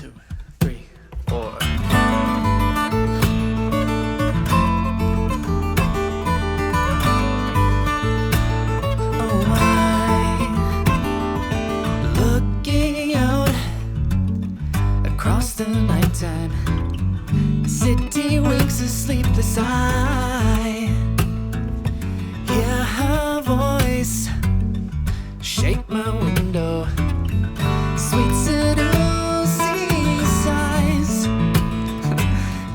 2, 3, 4. Looking out across the nighttime, the city wakes a sleepless eye. Hear her voice shake my window, sweet seducing sighs.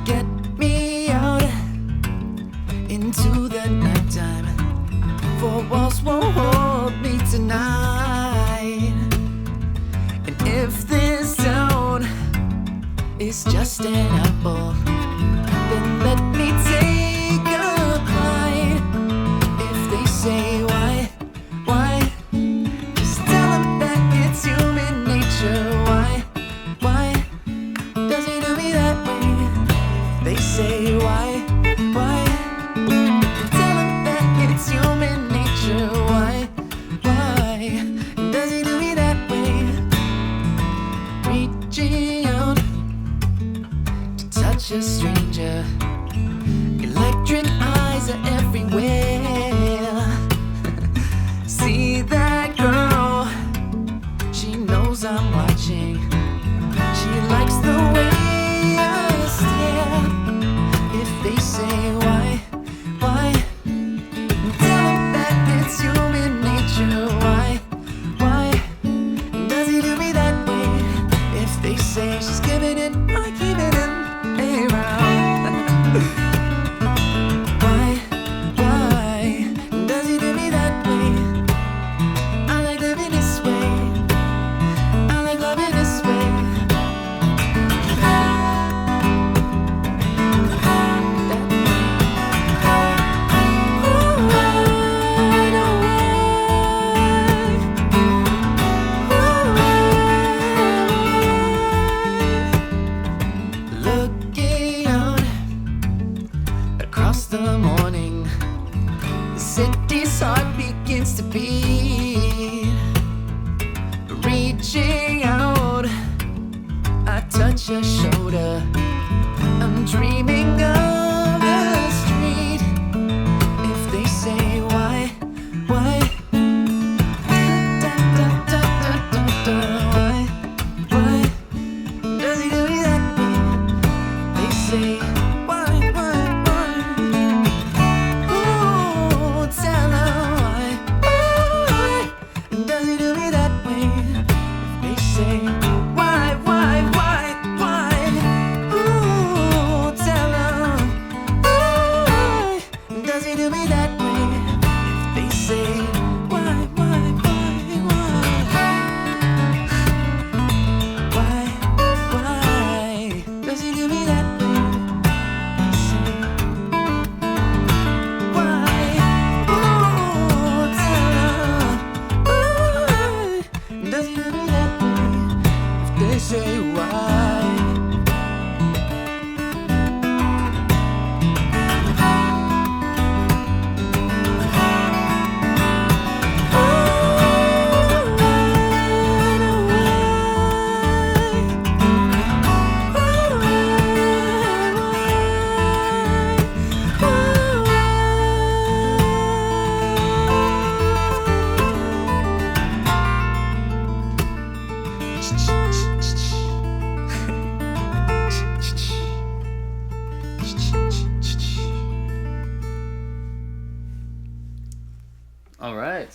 Get me out into the nighttime, four walls won't hold me tonight. And if this town is just an apple, then let me take a bite. If they say why, just tell them that it's human nature. Why does he do me that way? If they say why, tell them that it's human nature. Why does he do me that way? Reaching out to touch a stranger, electric eyes are everywhere. See that girl, she knows I'm watching. She likes the way I stare. If they say why, tell them that it's human nature. Why does he do me that way? If they say she's giving it, I keep it in around. Why does he do me that way? I like living this way. I like loving this way. Looking out across the morning, the city's heart begins to beat. Reaching out, I touch her shoulder. I'm dreaming of the street. If they say why, why does he do me that way? They say why? Ooh, tell her why does he do me that way? If they say why? Ooh, tell her why does he do me that way? If they say why does he do me that way? They say why? Ooh, tell her why does he do me that way? If they say why. All right.